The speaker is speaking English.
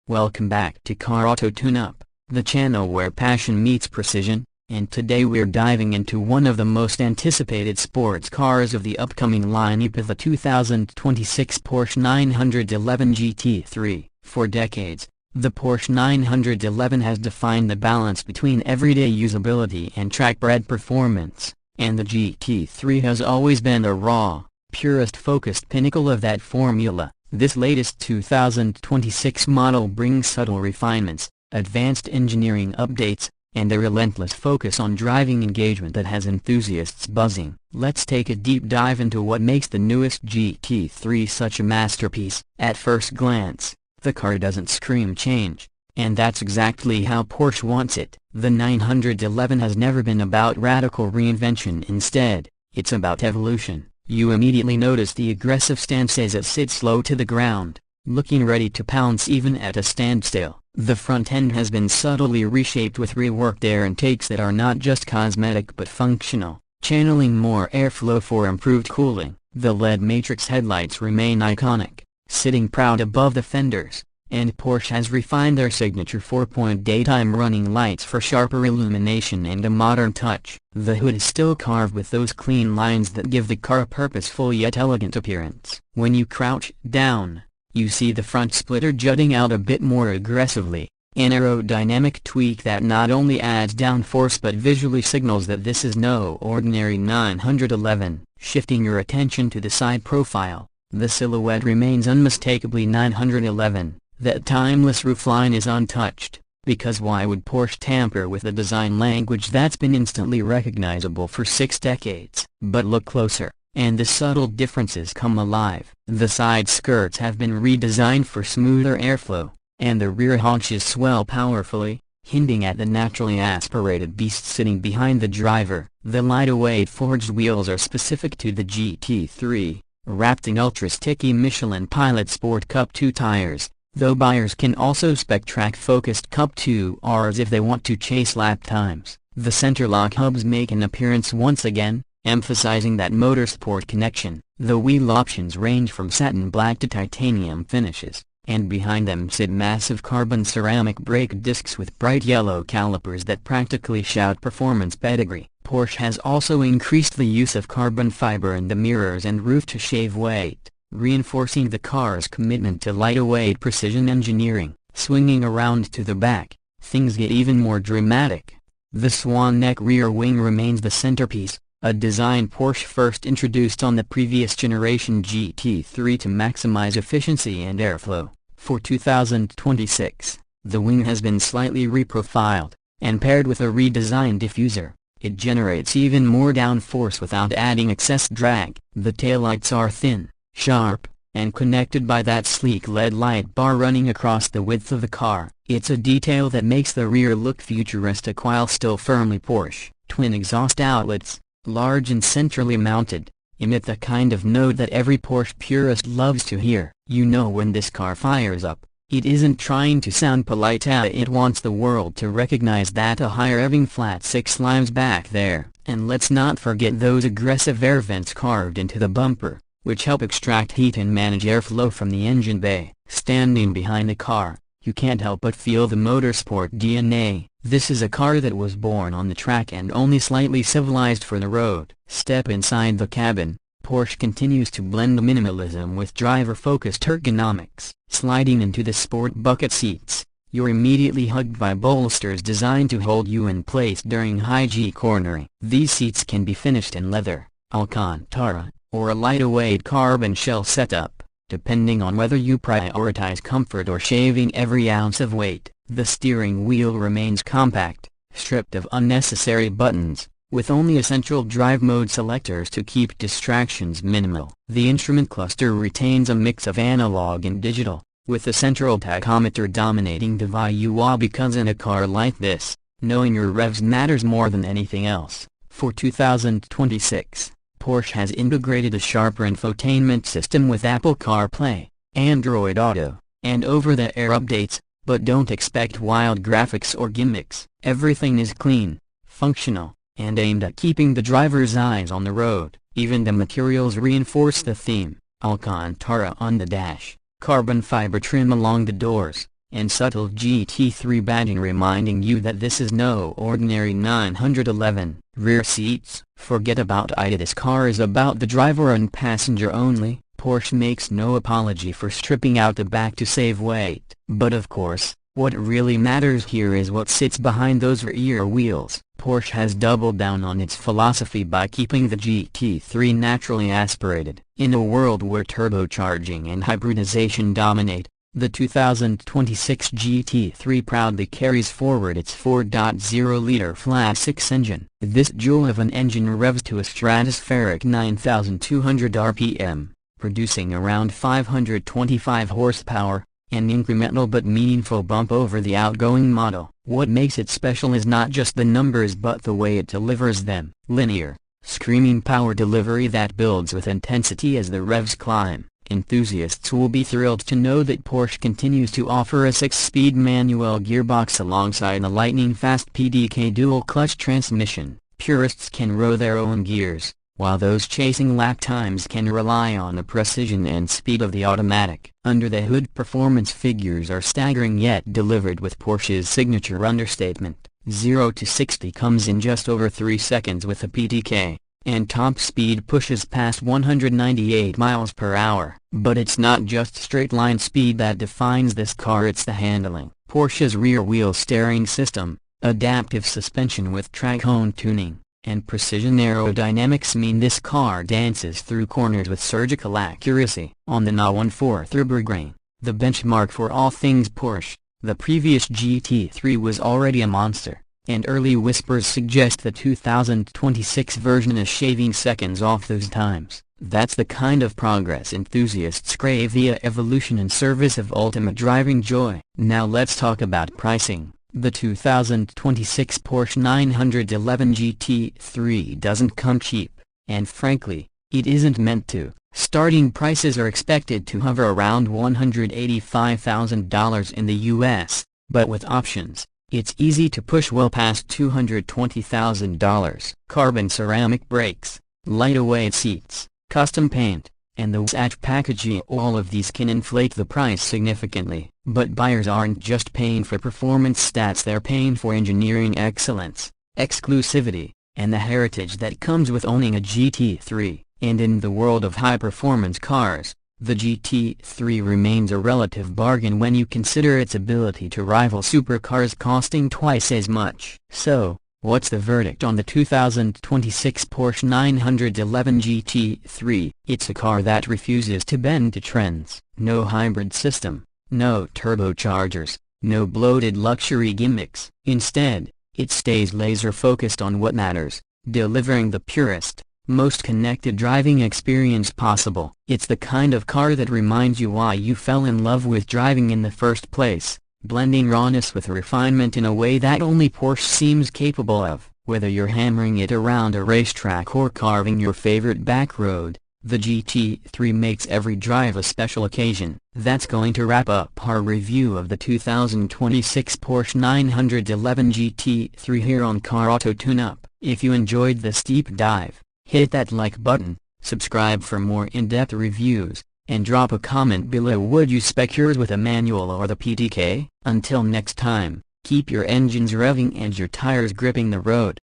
Welcome back to Car Auto Tune-Up, the channel where passion meets precision, and today we're diving into one of the most anticipated sports cars of the upcoming lineup, the 2026 Porsche 911 GT3. For decades, the Porsche 911 has defined the balance between everyday usability and track-bred performance, and the GT3 has always been a raw, purist-focused pinnacle of that formula. This latest 2026 model brings subtle refinements, advanced engineering updates, and a relentless focus on driving engagement that has enthusiasts buzzing. Let's take a deep dive into what makes the newest GT3 such a masterpiece. At first glance, the car doesn't scream change, and that's exactly how Porsche wants it. The 911 has never been about radical reinvention. Instead, it's about evolution. You immediately notice the aggressive stance as it sits low to the ground, looking ready to pounce even at a standstill. The front end has been subtly reshaped with reworked air intakes that are not just cosmetic but functional, channeling more airflow for improved cooling. The LED matrix headlights remain iconic, sitting proud above the fenders, and Porsche has refined their signature 4-point daytime running lights for sharper illumination and a modern touch. The hood is still carved with those clean lines that give the car a purposeful yet elegant appearance. When you crouch down, you see the front splitter jutting out a bit more aggressively, an aerodynamic tweak that not only adds downforce but visually signals that this is no ordinary 911. Shifting your attention to the side profile, the silhouette remains unmistakably 911. That timeless roofline is untouched, because why would Porsche tamper with a design language that's been instantly recognizable for 6 decades? But look closer, and the subtle differences come alive. The side skirts have been redesigned for smoother airflow, and the rear haunches swell powerfully, hinting at the naturally aspirated beast sitting behind the driver. The lightweight forged wheels are specific to the GT3, wrapped in ultra-sticky Michelin Pilot Sport Cup 2 tires, though buyers can also spec track-focused Cup 2Rs if they want to chase lap times. The center-lock hubs make an appearance once again, emphasizing that motorsport connection. The wheel options range from satin black to titanium finishes, and behind them sit massive carbon ceramic brake discs with bright yellow calipers that practically shout performance pedigree. Porsche has also increased the use of carbon fiber in the mirrors and roof to shave weight, reinforcing the car's commitment to lightweight precision engineering. Swinging around to the back, things get even more dramatic. The swan-neck rear wing remains the centerpiece, a design Porsche first introduced on the previous generation GT3 to maximize efficiency and airflow. For 2026, the wing has been slightly reprofiled, and paired with a redesigned diffuser, it generates even more downforce without adding excess drag. The taillights are thin, sharp, and connected by that sleek LED light bar running across the width of the car. It's a detail that makes the rear look futuristic while still firmly Porsche. Twin exhaust outlets, large and centrally mounted, emit the kind of note that every Porsche purist loves to hear. You know when this car fires up, it isn't trying to sound polite, it wants the world to recognize that a high-revving flat 6 limes back there. And let's not forget those aggressive air vents carved into the bumper, which help extract heat and manage airflow from the engine bay. Standing behind the car, you can't help but feel the motorsport DNA. This is a car that was born on the track and only slightly civilized for the road. Step inside the cabin, Porsche continues to blend minimalism with driver-focused ergonomics. Sliding into the sport bucket seats, you're immediately hugged by bolsters designed to hold you in place during high-G cornering. These seats can be finished in leather, Alcantara, or a lightweight carbon shell setup, depending on whether you prioritize comfort or shaving every ounce of weight. The steering wheel remains compact, stripped of unnecessary buttons, with only essential drive mode selectors to keep distractions minimal. The instrument cluster retains a mix of analog and digital, with the central tachometer dominating the view, because in a car like this, knowing your revs matters more than anything else. For 2026, Porsche has integrated a sharper infotainment system with Apple CarPlay, Android Auto, and over-the-air updates, but don't expect wild graphics or gimmicks. Everything is clean, functional, and aimed at keeping the driver's eyes on the road. Even the materials reinforce the theme: Alcantara on the dash, carbon fiber trim along the doors, and subtle GT3 badging reminding you that this is no ordinary 911. Rear seats, forget about it. This car is about the driver and passenger only. Porsche makes no apology for stripping out the back to save weight. But of course, what really matters here is what sits behind those rear wheels. Porsche has doubled down on its philosophy by keeping the GT3 naturally aspirated. In a world where turbocharging and hybridization dominate, the 2026 GT3 proudly carries forward its 4.0-liter flat-six engine. This jewel of an engine revs to a stratospheric 9,200 RPM, producing around 525 horsepower, an incremental but meaningful bump over the outgoing model. What makes it special is not just the numbers but the way it delivers them. Linear, screaming power delivery that builds with intensity as the revs climb. Enthusiasts will be thrilled to know that Porsche continues to offer a 6-speed manual gearbox alongside a lightning-fast PDK dual-clutch transmission. Purists can row their own gears, while those chasing lap times can rely on the precision and speed of the automatic. Under the hood, performance figures are staggering yet delivered with Porsche's signature understatement. 0 to 60 comes in just over 3 seconds with a PDK, and top speed pushes past 198 miles per hour. But it's not just straight-line speed that defines this car, it's the handling. Porsche's rear-wheel steering system, adaptive suspension with track-hone tuning, and precision aerodynamics mean this car dances through corners with surgical accuracy. On the Na 1/4 Nürburgring, the benchmark for all things Porsche, the previous GT3 was already a monster, and early whispers suggest the 2026 version is shaving seconds off those times. That's the kind of progress enthusiasts crave via evolution in service of ultimate driving joy. Now let's talk about pricing. The 2026 Porsche 911 GT3 doesn't come cheap, and frankly, it isn't meant to. Starting prices are expected to hover around $185,000 in the US, but with options, it's easy to push well past $220,000. Carbon ceramic brakes, lightweight seats, custom paint, and the watch packaging, all of these can inflate the price significantly. But buyers aren't just paying for performance stats, they're paying for engineering excellence, exclusivity, and the heritage that comes with owning a GT3. And in the world of high-performance cars, the GT3 remains a relative bargain when you consider its ability to rival supercars costing twice as much. So, what's the verdict on the 2026 Porsche 911 GT3? It's a car that refuses to bend to trends. No hybrid system, no turbochargers, no bloated luxury gimmicks. Instead, it stays laser-focused on what matters, delivering the purest, most connected driving experience possible. It's the kind of car that reminds you why you fell in love with driving in the first place, blending rawness with refinement in a way that only Porsche seems capable of. Whether you're hammering it around a racetrack or carving your favorite back road, the GT3 makes every drive a special occasion. That's going to wrap up our review of the 2026 Porsche 911 GT3 here on Car Auto Tune-Up. If you enjoyed this deep dive, hit that like button, subscribe for more in-depth reviews, and drop a comment below. Would you spec yours with a manual or the PDK? Until next time, keep your engines revving and your tires gripping the road.